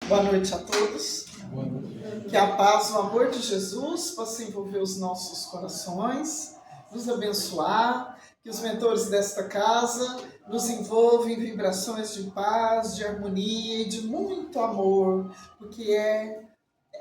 Boa noite a todos. Que a paz, o amor de Jesus possa envolver os nossos corações, nos abençoar, que os mentores desta casa nos envolvam em vibrações de paz, de harmonia e de muito amor, porque é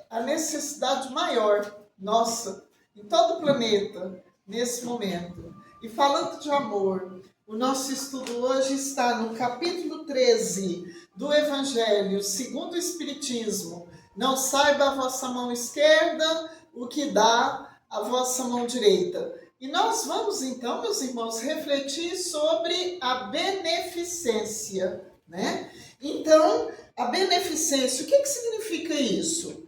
a necessidade maior nossa em todo o planeta nesse momento. E falando de amor, o nosso estudo hoje está no capítulo 13 do Evangelho segundo o Espiritismo. Não saiba a vossa mão esquerda o que dá a vossa mão direita. E nós vamos então, meus irmãos, refletir sobre a beneficência, né? Então, a beneficência, o que significa isso?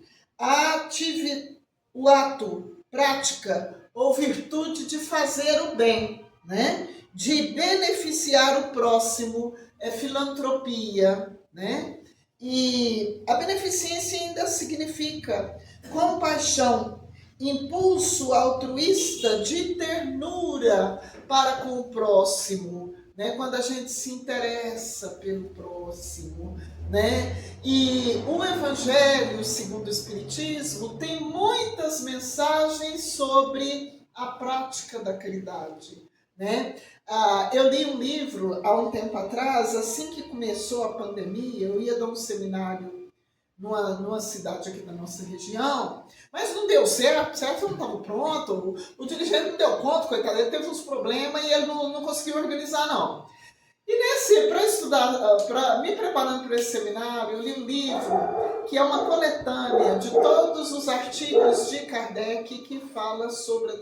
O ato, prática ou virtude de fazer o bem, né? De beneficiar o próximo, é filantropia, né? E a beneficência ainda significa compaixão, impulso altruísta de ternura para com o próximo, né? Quando a gente se interessa pelo próximo, né? E o Evangelho segundo o Espiritismo tem muitas mensagens sobre a prática da caridade, né? Eu li um livro há um tempo atrás, assim que começou a pandemia. Eu ia dar um seminário numa cidade aqui da nossa região, mas não deu certo, não estava pronto, o dirigente não deu conta, coitado, ele teve uns problemas e ele não conseguiu organizar, não. E para estudar, me preparando para esse seminário, eu li um livro que é uma coletânea de todos os artigos de Kardec que fala sobre a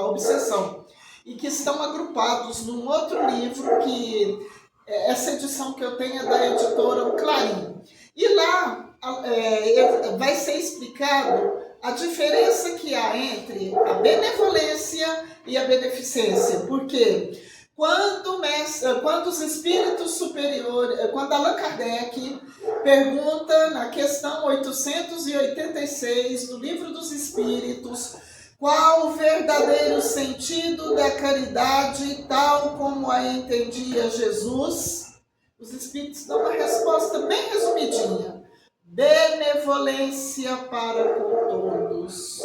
obsessão, e que estão agrupados num outro livro, que essa edição que eu tenho é da editora O Clarim. E lá vai ser explicado a diferença que há entre a benevolência e a beneficência. Porque quando os espíritos superiores, quando Allan Kardec pergunta na questão 886 do Livro dos Espíritos, qual o verdadeiro sentido da caridade, tal como a entendia Jesus? Os Espíritos dão uma resposta bem resumidinha. Benevolência para com todos,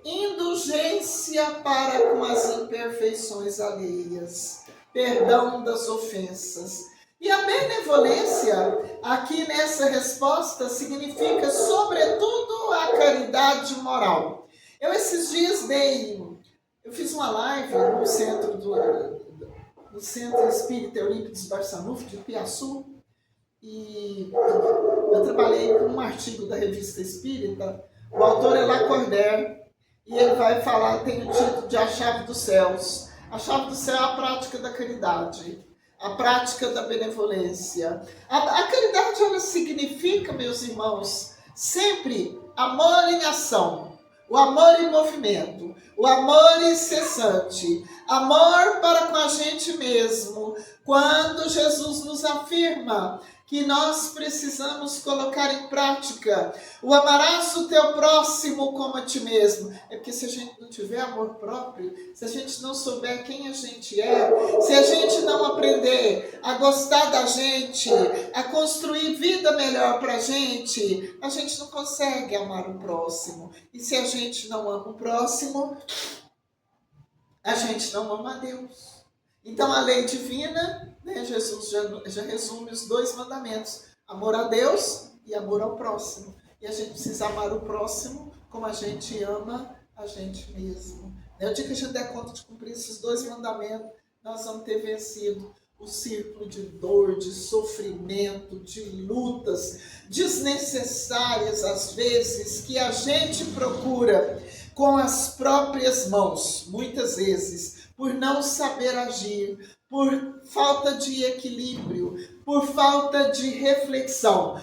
indulgência para com as imperfeições alheias, perdão das ofensas. E a benevolência, aqui nessa resposta, significa, sobretudo, a caridade moral. Eu esses dias eu fiz uma live no Centro Espírita Eurípides Barçanufo de Piaçu, e eu trabalhei com um artigo da Revista Espírita. O autor é Lacordaire, e ele vai falar, tem o título de A Chave dos Céus. A chave do céu é a prática da caridade, a prática da benevolência. A caridade, ela significa, meus irmãos, sempre amor em ação. O amor em movimento, o amor incessante, amor para com a gente mesmo. Quando Jesus nos afirma que nós precisamos colocar em prática o amarás o teu próximo como a ti mesmo. É porque se a gente não tiver amor próprio, se a gente não souber quem a gente é, se a gente não aprender a gostar da gente, a construir vida melhor para a gente não consegue amar o próximo. E se a gente não ama o próximo, a gente não ama a Deus. Então a lei divina, né, Jesus já resume os dois mandamentos: amor a Deus e amor ao próximo. E a gente precisa amar o próximo como a gente ama a gente mesmo. No dia que a gente der conta de cumprir esses dois mandamentos, nós vamos ter vencido o círculo de dor, de sofrimento, de lutas desnecessárias, às vezes, que a gente procura com as próprias mãos, muitas vezes, por não saber agir, por falta de equilíbrio, por falta de reflexão.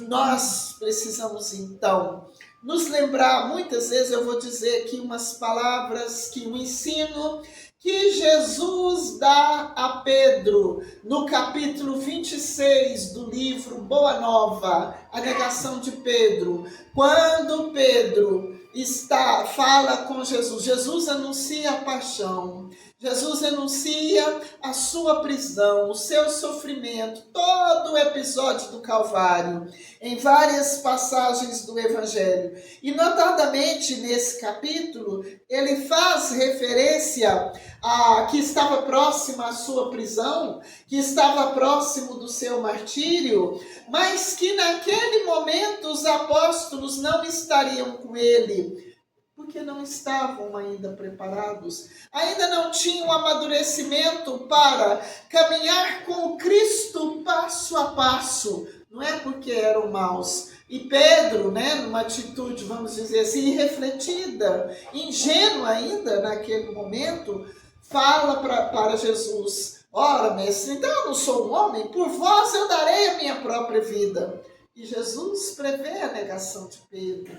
Nós precisamos, então, nos lembrar, muitas vezes eu vou dizer aqui umas palavras, que o ensino que Jesus dá a Pedro, no capítulo 26 do livro Boa Nova, a negação de Pedro. Quando Pedro fala com Jesus, Jesus anuncia a paixão, Jesus enuncia a sua prisão, o seu sofrimento, todo o episódio do Calvário, em várias passagens do Evangelho. E notadamente nesse capítulo, ele faz referência a que estava próxima à sua prisão, que estava próximo do seu martírio, mas que naquele momento os apóstolos não estariam com ele, porque não estavam ainda preparados, ainda não tinham amadurecimento para caminhar com Cristo passo a passo, não é porque eram maus. E Pedro, numa atitude, vamos dizer assim, irrefletida, ingênua ainda naquele momento, fala para Jesus: ora, mestre, então eu não sou um homem, por vós eu darei a minha própria vida. E Jesus prevê a negação de Pedro.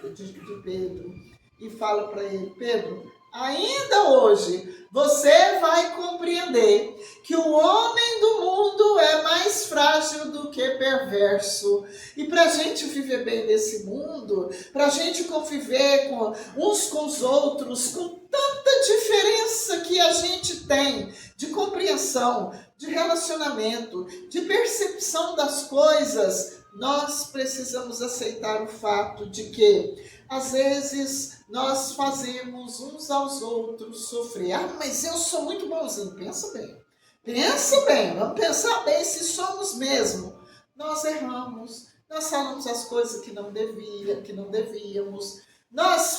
E fala para ele: Pedro, ainda hoje você vai compreender que o homem do mundo é mais frágil do que perverso. E para a gente viver bem nesse mundo, para a gente conviver uns com os outros, com tanta diferença que a gente tem de compreensão, de relacionamento, de percepção das coisas, nós precisamos aceitar o fato de que, às vezes, nós fazemos uns aos outros sofrer. Ah, mas eu sou muito bonzinho. Pensa bem, vamos pensar bem se somos mesmo. Nós erramos, nós falamos as coisas que não devíamos, nós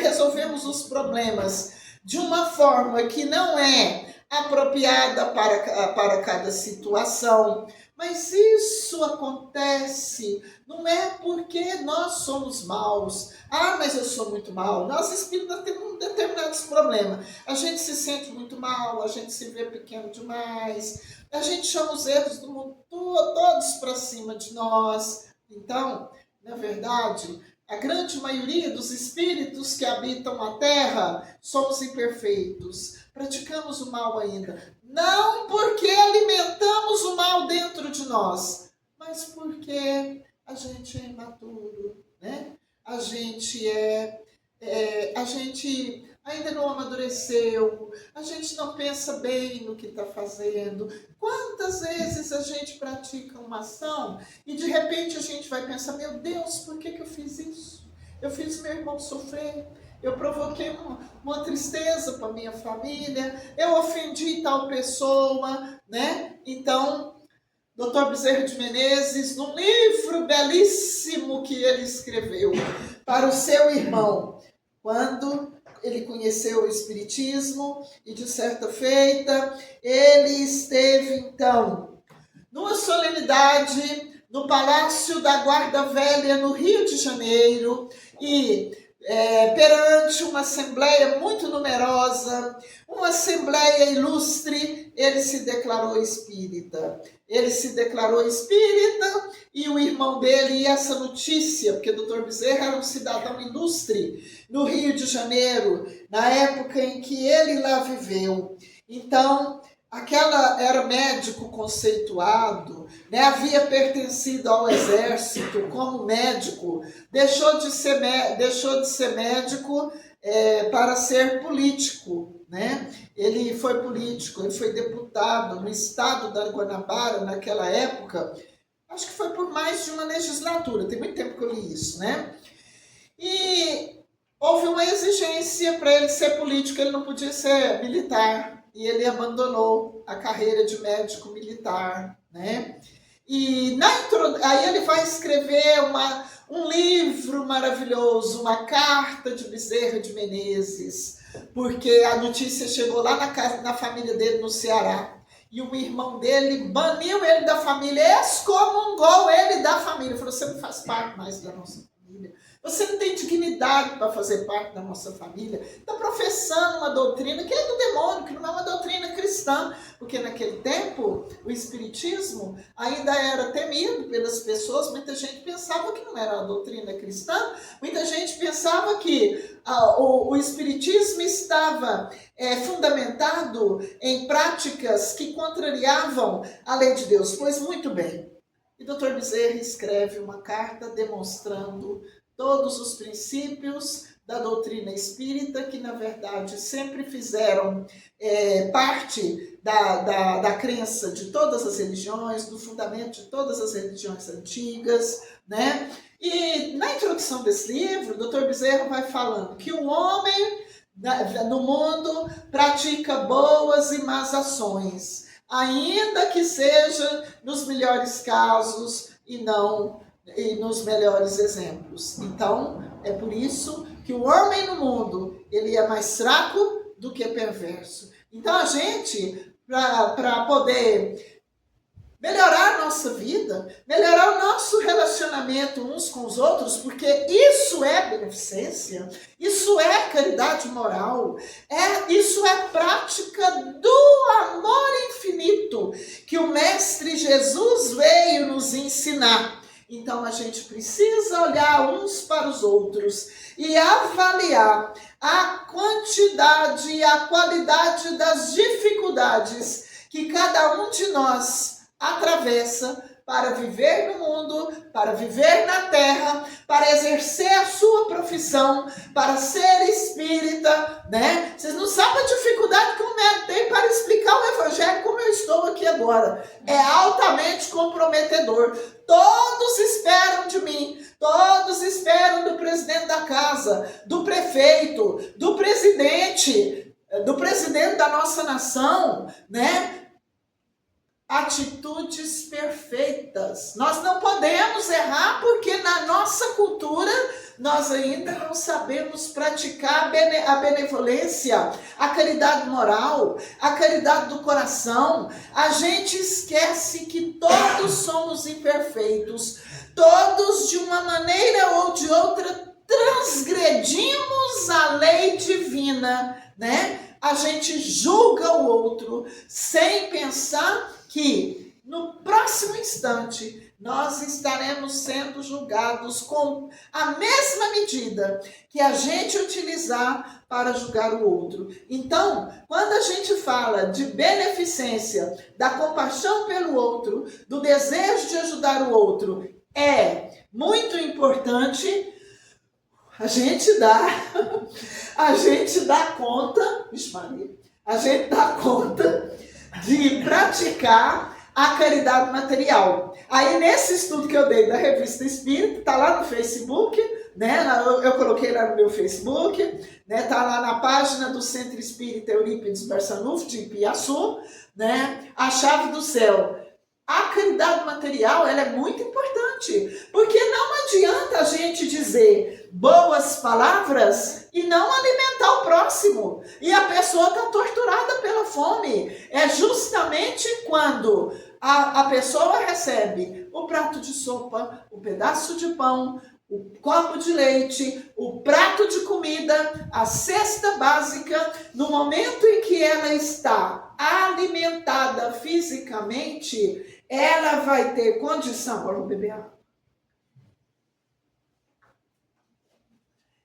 resolvemos os problemas de uma forma que não é apropriada para cada situação. Mas isso acontece, não é porque nós somos maus. Ah, mas eu sou muito mau. Nós espíritas temos determinados problemas. A gente se sente muito mal, a gente se vê pequeno demais, a gente chama os erros do mundo todos para cima de nós. Então, na verdade, a grande maioria dos espíritos que habitam a Terra somos imperfeitos, praticamos o mal ainda. Não porque alimentamos o mal dentro de nós, mas porque a gente é imaturo, né? A gente ainda não amadureceu, a gente não pensa bem no que está fazendo. Quantas vezes a gente pratica uma ação e de repente a gente vai pensar: meu Deus, por que eu fiz isso? Eu fiz meu irmão sofrer, eu provoquei uma tristeza para minha família, eu ofendi tal pessoa, né? Então, Dr. Bezerra de Menezes, num livro belíssimo que ele escreveu para o seu irmão, quando ele conheceu o Espiritismo e, de certa feita, ele esteve, então, numa solenidade no Palácio da Guarda Velha, no Rio de Janeiro, e perante uma assembleia muito numerosa, uma assembleia ilustre, ele se declarou espírita. E o irmão dele, e essa notícia, porque o Dr. Bezerra era um cidadão ilustre no Rio de Janeiro, na época em que ele lá viveu. Então, era médico conceituado, né? Havia pertencido ao exército como médico, deixou de ser médico para ser político, né? Ele foi político, ele foi deputado no estado da Guanabara naquela época, acho que foi por mais de uma legislatura, tem muito tempo que eu li isso, né? E houve uma exigência para ele ser político, ele não podia ser militar, e ele abandonou a carreira de médico militar, né? E aí ele vai escrever um livro maravilhoso, uma carta de Bezerra de Menezes, porque a notícia chegou lá na família dele no Ceará, e o irmão dele baniu ele da família, excomungou ele da família, falou: você não faz parte mais da nossa família, você não tem dignidade para fazer parte da nossa família, está professando uma doutrina que é do demônio, que não é uma doutrina cristã, porque naquele tempo o espiritismo ainda era temido pelas pessoas, muita gente pensava que não era uma doutrina cristã, muita gente pensava que o espiritismo estava fundamentado em práticas que contrariavam a lei de Deus. Pois muito bem, e Dr. Bezerra escreve uma carta demonstrando todos os princípios da doutrina espírita, que na verdade sempre fizeram parte da crença de todas as religiões, do fundamento de todas as religiões antigas, né? E na introdução desse livro, o Dr. Bezerra vai falando que o homem no mundo pratica boas e más ações, ainda que seja nos melhores casos e não nos melhores exemplos. Então, é por isso que o homem no mundo, ele é mais fraco do que perverso. Então, a gente, para poder melhorar a nossa vida, melhorar o nosso relacionamento uns com os outros, porque isso é beneficência, isso é caridade moral, isso é prática do amor infinito que o Mestre Jesus veio nos ensinar. Então a gente precisa olhar uns para os outros e avaliar a quantidade e a qualidade das dificuldades que cada um de nós atravessa para viver no mundo, para viver na terra, para exercer a sua profissão, para ser espírita, né? Vocês não sabem a dificuldade que o médico tem para explicar o evangelho como eu estou aqui agora. É altamente comprometedor. Todos esperam de mim, todos esperam do presidente da casa, do prefeito, do presidente da nossa nação, né? Atitudes perfeitas. Nós não podemos errar porque na nossa cultura nós ainda não sabemos praticar a benevolência, a caridade moral, a caridade do coração. A gente esquece que todos somos imperfeitos, todos de uma maneira ou de outra transgredimos a lei divina, né? A gente julga o outro sem pensar que no próximo instante nós estaremos sendo julgados com a mesma medida que a gente utilizar para julgar o outro. Então, quando a gente fala de beneficência, da compaixão pelo outro, do desejo de ajudar o outro, é muito importante a gente dá conta, a gente dá conta de praticar a caridade material. Aí nesse estudo que eu dei da Revista Espírita, tá lá no Facebook, né? Eu coloquei lá no meu Facebook, né? Tá lá na página do Centro Espírita Eurípides Barçanufo de Ipiaçu, né? A chave do céu. A caridade material, ela é muito importante, porque não adianta a gente dizer boas palavras e não alimentar o próximo. E a pessoa está torturada pela fome. É justamente quando a pessoa recebe o prato de sopa, o pedaço de pão, o copo de leite, o prato de comida, a cesta básica, no momento em que ela está alimentada fisicamente, ela vai ter condição, vamos beber água.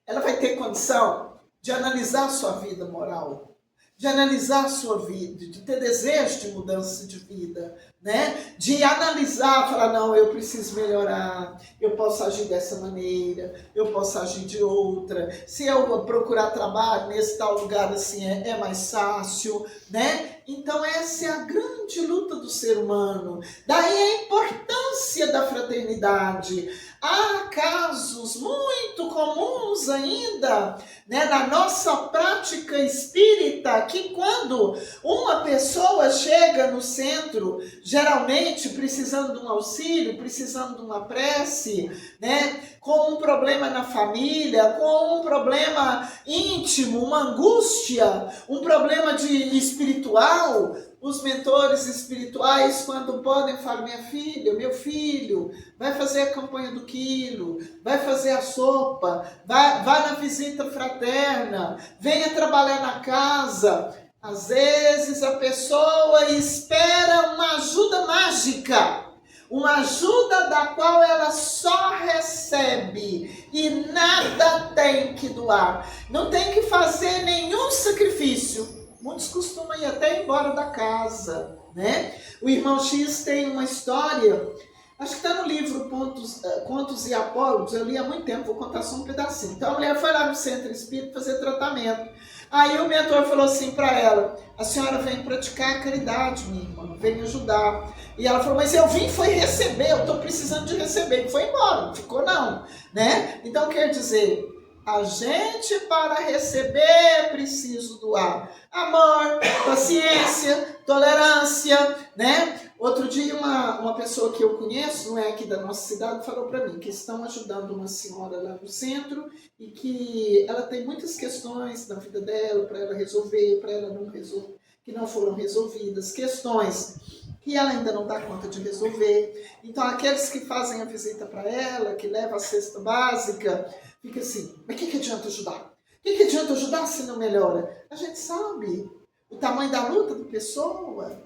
Ela vai ter condição de analisar a sua vida moral, de analisar a sua vida, de ter desejo de mudança de vida, né? De analisar, falar, não, eu preciso melhorar, eu posso agir dessa maneira, eu posso agir de outra, se eu procurar trabalho nesse tal lugar assim é mais fácil, né? Então essa é a grande luta do ser humano. Daí a importância da fraternidade. Há casos muito comuns ainda, né, na nossa prática espírita, que quando uma pessoa chega no centro, geralmente precisando de um auxílio, precisando de uma prece, né, com um problema na família, com um problema íntimo, uma angústia, um problema espiritual, os mentores espirituais, quando podem, falam, minha filha, meu filho, vai fazer a campanha do quilo, vai fazer a sopa, vai na visita fraterna, venha trabalhar na casa. Às vezes a pessoa espera uma ajuda mágica, uma ajuda da qual ela só recebe e nada tem que doar, não tem que fazer nenhum sacrifício. Muitos costumam ir até embora da casa, né? O irmão X tem uma história Acho que está no livro Contos e Apólogos, eu li há muito tempo, vou contar só um pedacinho. Então a mulher foi lá no centro espírita fazer tratamento. Aí o mentor falou assim para ela: a senhora vem praticar a caridade, minha irmã, vem ajudar. E ela falou: mas eu vim foi receber, eu estou precisando de receber. E foi embora, não ficou não, né? Então quer dizer, a gente para receber é preciso doar amor, paciência, tolerância, né? Outro dia uma pessoa que eu conheço, não é aqui da nossa cidade, falou para mim que estão ajudando uma senhora lá no centro e que ela tem muitas questões na vida dela para ela resolver, para ela não resolver, que não foram resolvidas, questões que ela ainda não dá conta de resolver. Então aqueles que fazem a visita para ela, que levam a cesta básica, fica assim, mas o que adianta ajudar? O que adianta ajudar se não melhora? A gente sabe o tamanho da luta da pessoa.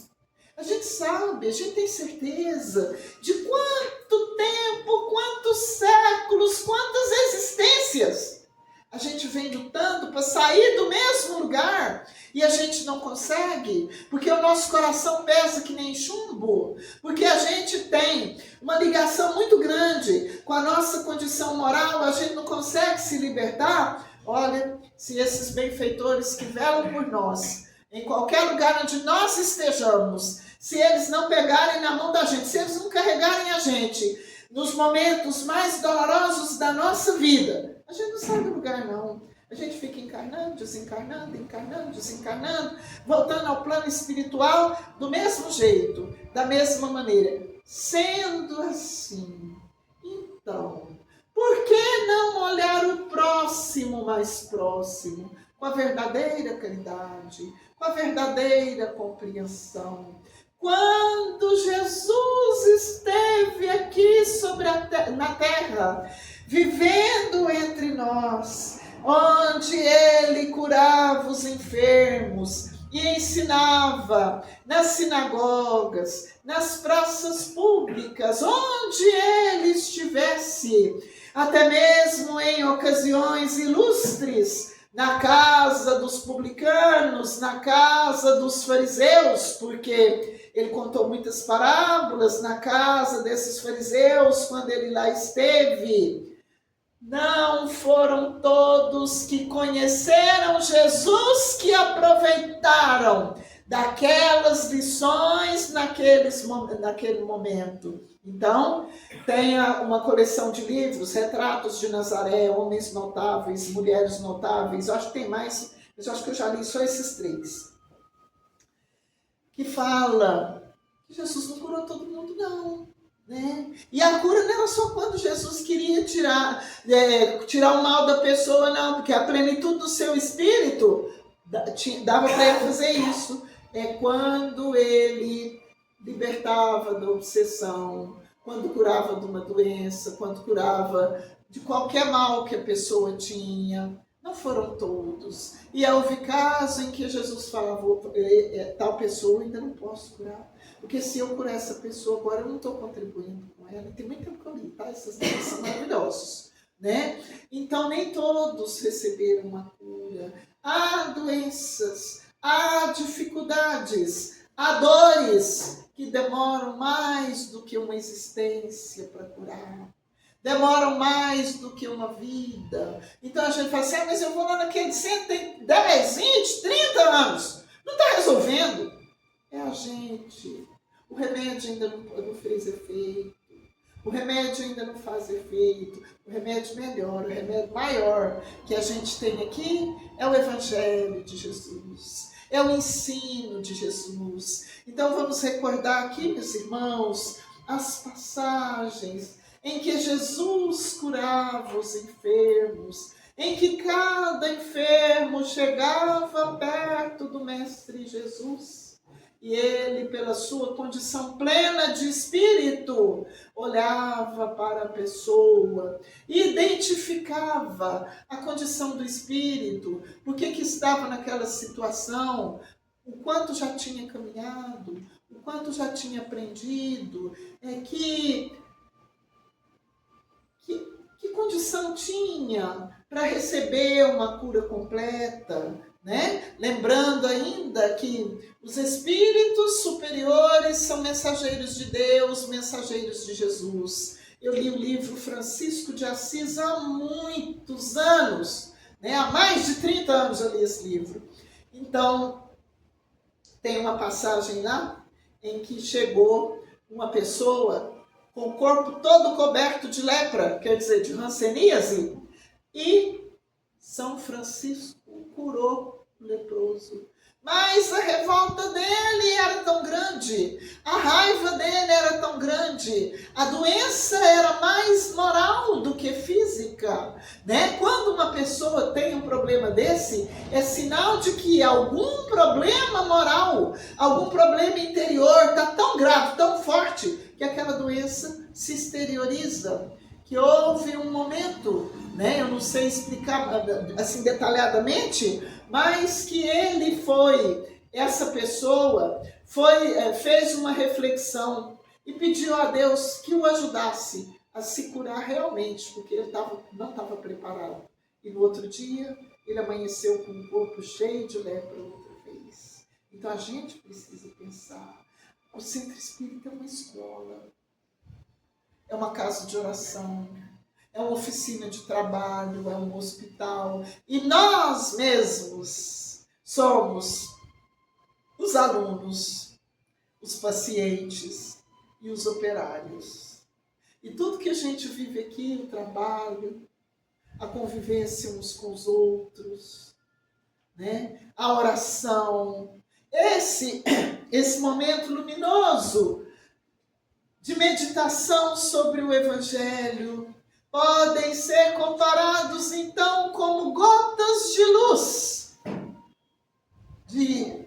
A gente sabe, a gente tem certeza de quanto tempo, quantos séculos, quantas existências a gente vem lutando para sair do mesmo lugar e a gente não consegue, porque o nosso coração pesa que nem chumbo, porque a gente tem uma ligação muito grande com a nossa condição moral, a gente não consegue se libertar. Olha, se esses benfeitores que velam por nós, em qualquer lugar onde nós estejamos, se eles não pegarem na mão da gente, se eles não carregarem a gente nos momentos mais dolorosos da nossa vida, a gente não sai do lugar não. A gente fica encarnando, desencarnando, encarnando, desencarnando, voltando ao plano espiritual do mesmo jeito, da mesma maneira. Sendo assim, então, por que não olhar o próximo mais próximo, com a verdadeira caridade, com a verdadeira compreensão? Quando Jesus esteve aqui na terra, vivendo entre nós, onde ele curava os enfermos e ensinava nas sinagogas, nas praças públicas, onde ele estivesse, até mesmo em ocasiões ilustres, na casa dos publicanos, na casa dos fariseus, porque ele contou muitas parábolas na casa desses fariseus quando ele lá esteve. Não foram todos que conheceram Jesus que aproveitaram daquelas lições naquele momento. Então, tem uma coleção de livros, Retratos de Nazaré, Homens Notáveis, Mulheres Notáveis, eu acho que tem mais, mas eu acho que eu já li só esses 3. Que fala que Jesus não curou todo mundo, não. Né? E a cura não era só quando Jesus queria tirar o mal da pessoa, não, porque a plenitude do seu espírito dava para ele fazer isso. É quando ele libertava da obsessão, quando curava de uma doença, quando curava de qualquer mal que a pessoa tinha. Não foram todos. E houve casos em que Jesus falava, tal pessoa ainda não posso curar. Porque se eu curar essa pessoa agora, eu não estou contribuindo com ela. Tem muito tempo que eu li, tá? Essas livros são maravilhosos, né? Então, nem todos receberam uma cura. Há doenças, há dificuldades, há dores que demoram mais do que uma existência para curar. Demoram mais do que uma vida. Então a gente fala assim, mas eu vou lá naquele centro, tem 10, 20, 30 anos. Não está resolvendo. É a gente. O remédio ainda não fez efeito. O remédio ainda não faz efeito. O remédio melhor, o remédio maior que a gente tem aqui é o Evangelho de Jesus. É o ensino de Jesus. Então vamos recordar aqui, meus irmãos, as passagens em que Jesus curava os enfermos, em que cada enfermo chegava perto do Mestre Jesus e ele, pela sua condição plena de espírito, olhava para a pessoa, identificava a condição do espírito, por que estava naquela situação, o quanto já tinha caminhado, o quanto já tinha aprendido, que condição tinha para receber uma cura completa, né? Lembrando ainda que os espíritos superiores são mensageiros de Deus, mensageiros de Jesus. Eu li o livro Francisco de Assis há muitos anos, né? Há mais de 30 anos eu li esse livro. Então, tem uma passagem lá em que chegou uma pessoa com o corpo todo coberto de lepra, quer dizer, de hanseníase, e São Francisco curou o leproso. Mas a revolta dele era tão grande, a raiva dele era tão grande, a doença era mais moral do que física, né? Quando uma pessoa tem um problema desse, é sinal de que algum problema moral, algum problema interior está tão grave, tão forte, que aquela doença se exterioriza, que houve um momento, né? Eu não sei explicar assim detalhadamente, mas que essa pessoa fez uma reflexão e pediu a Deus que o ajudasse a se curar realmente, porque ele não estava preparado. E no outro dia, ele amanheceu com o corpo cheio de lepra outra vez. Então a gente precisa pensar, o centro espírita é uma escola, é uma casa de oração, é uma oficina de trabalho, é um hospital. E nós mesmos somos os alunos, os pacientes e os operários. E tudo que a gente vive aqui, o trabalho, a convivência uns com os outros, né? A oração, esse momento luminoso de meditação sobre o Evangelho, podem ser comparados, então, como gotas de luz, de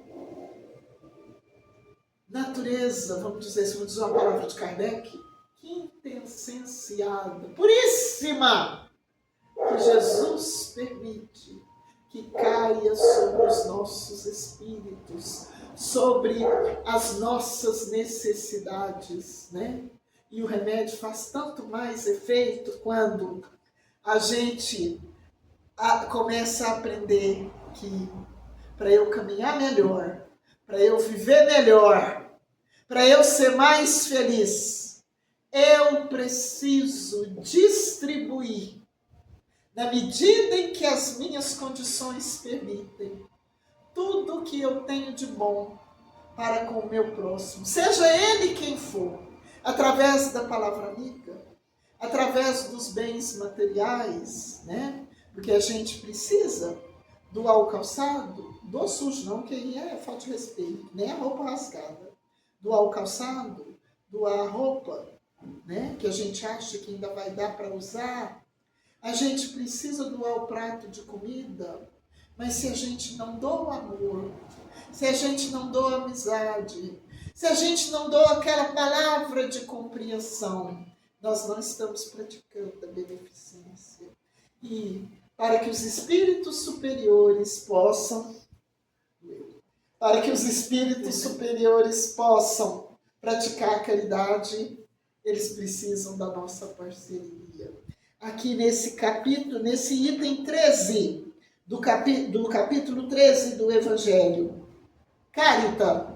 natureza, vamos dizer, se vamos dizer uma palavra de Kardec, quintessenciada, puríssima, que Jesus permite que caia sobre os nossos espíritos, sobre as nossas necessidades, né? E o remédio faz tanto mais efeito quando a gente começa a aprender que para eu caminhar melhor, para eu viver melhor, para eu ser mais feliz, eu preciso distribuir, na medida em que as minhas condições permitem, tudo que eu tenho de bom para com o meu próximo, seja ele quem for, através da palavra amiga, através dos bens materiais, né? Porque a gente precisa doar o calçado, doar sujo não, que aí é falta de respeito, nem a roupa rasgada. Doar o calçado, doar a roupa, né? Que a gente acha que ainda vai dar para usar. A gente precisa doar o prato de comida, mas se a gente não doa amor, se a gente não doa amizade, se a gente não doa aquela palavra de compreensão, nós não estamos praticando a beneficência. E para que os espíritos superiores possam praticar a caridade, eles precisam da nossa parceria. Aqui nesse capítulo, nesse item 13, do capítulo 13 do Evangelho, Carita,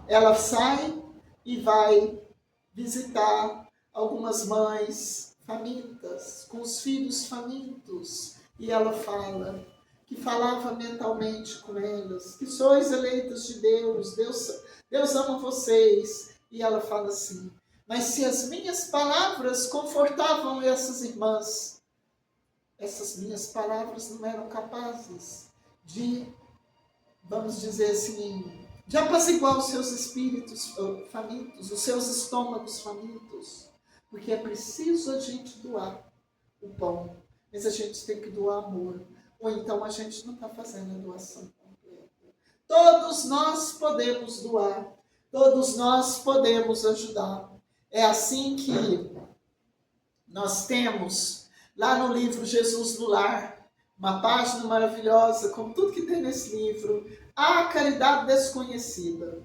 ela sai e vai visitar algumas mães famintas, com os filhos famintos, e ela fala, que falava mentalmente com elas, que sois eleitas de Deus, Deus ama vocês, e ela fala assim, mas se as minhas palavras confortavam essas irmãs, essas minhas palavras não eram capazes de, vamos dizer assim, de apaziguar os seus espíritos famintos, os seus estômagos famintos, porque é preciso a gente doar o pão, mas a gente tem que doar amor, ou então a gente não está fazendo a doação completa. Todos nós podemos doar, todos nós podemos ajudar. É assim que nós temos lá no livro Jesus no Lar, uma página maravilhosa, com tudo que tem nesse livro, a caridade desconhecida.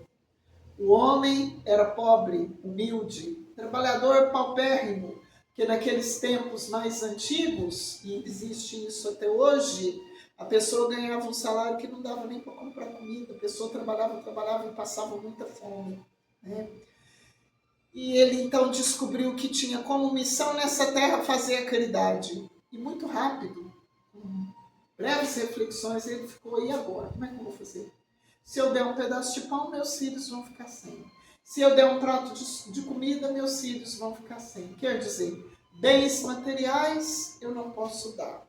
O homem era pobre, humilde, trabalhador paupérrimo, que naqueles tempos mais antigos, e existe isso até hoje, A pessoa ganhava um salário que não dava nem para comprar comida. A pessoa trabalhava e passava muita fome, né? E ele então descobriu que tinha como missão nessa terra fazer a caridade. E muito rápido, com breves reflexões, ele ficou: e agora? Como é que eu vou fazer? Se eu der um pedaço de pão, meus filhos vão ficar sem. Se eu der um prato de comida, meus filhos vão ficar sem. Quer dizer, bens materiais eu não posso dar.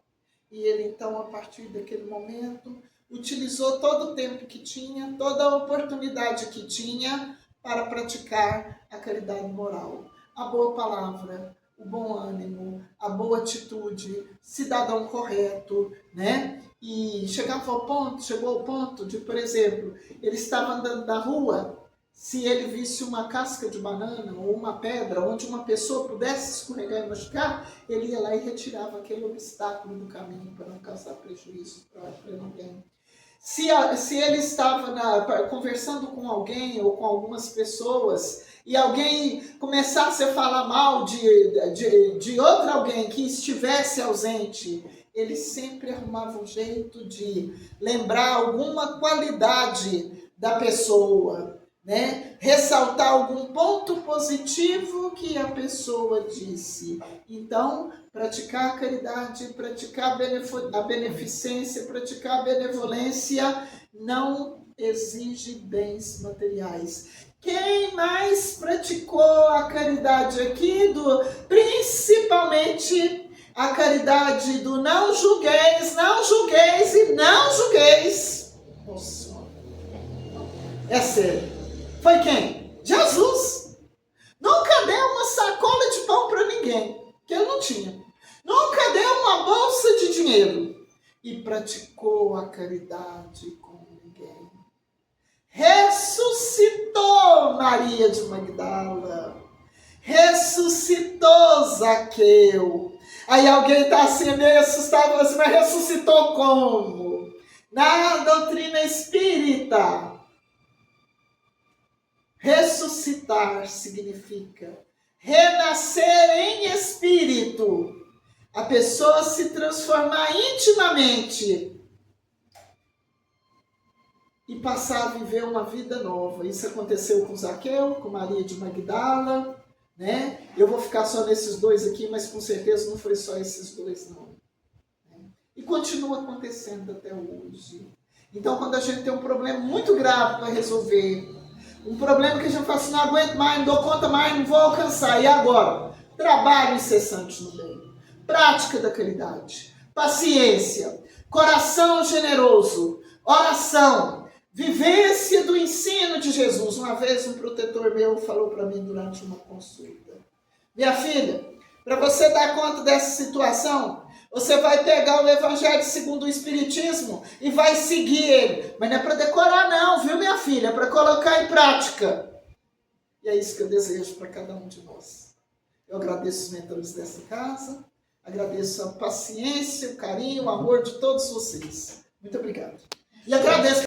E ele então, a partir daquele momento, utilizou todo o tempo que tinha, toda a oportunidade que tinha para praticar a caridade moral. A boa palavra, o bom ânimo, a boa atitude, cidadão correto, né? E chegou ao ponto de, por exemplo, ele estava andando na rua, se ele visse uma casca de banana ou uma pedra onde uma pessoa pudesse escorregar e machucar, ele ia lá e retirava aquele obstáculo do caminho para não causar prejuízo para ninguém. Se ele estava conversando com alguém ou com algumas pessoas e alguém começasse a falar mal de outro alguém que estivesse ausente, ele sempre arrumava um jeito de lembrar alguma qualidade da pessoa, né? Ressaltar algum ponto positivo que a pessoa disse. Então, praticar a caridade, praticar a beneficência, praticar a benevolência não exige bens materiais. Quem mais praticou a caridade aqui, principalmente a caridade do não julgueis e não julgueis? Nossa, é sério. Foi quem? Jesus. Nunca deu uma sacola de pão para ninguém, que ele não tinha. Nunca deu uma bolsa de dinheiro. E praticou a caridade com ninguém. Ressuscitou Maria de Magdala. Ressuscitou Zaqueu. Aí alguém está assim meio assustado, mas ressuscitou como? Na doutrina espírita, ressuscitar significa renascer em espírito. A pessoa se transformar intimamente e passar a viver uma vida nova. Isso aconteceu com Zaqueu, com Maria de Magdala, né? Eu vou ficar só nesses dois aqui, mas com certeza não foi só esses dois, não. E continua acontecendo até hoje. Então, quando a gente tem um problema muito grave para resolver, um problema que a gente fala assim: não aguento mais, não dou conta mais, não vou alcançar. E agora? Trabalho incessante no bem. Prática da caridade. Paciência. Coração generoso. Oração. Vivência do ensino de Jesus. Uma vez um protetor meu falou para mim durante uma consulta: minha filha, para você dar conta dessa situação, você vai pegar o Evangelho segundo o Espiritismo e vai seguir ele. Mas não é para decorar não, viu, minha filha? É para colocar em prática. E é isso que eu desejo para cada um de nós. Eu agradeço os mentores dessa casa, agradeço a paciência, o carinho, o amor de todos vocês. Muito obrigado. E agradeço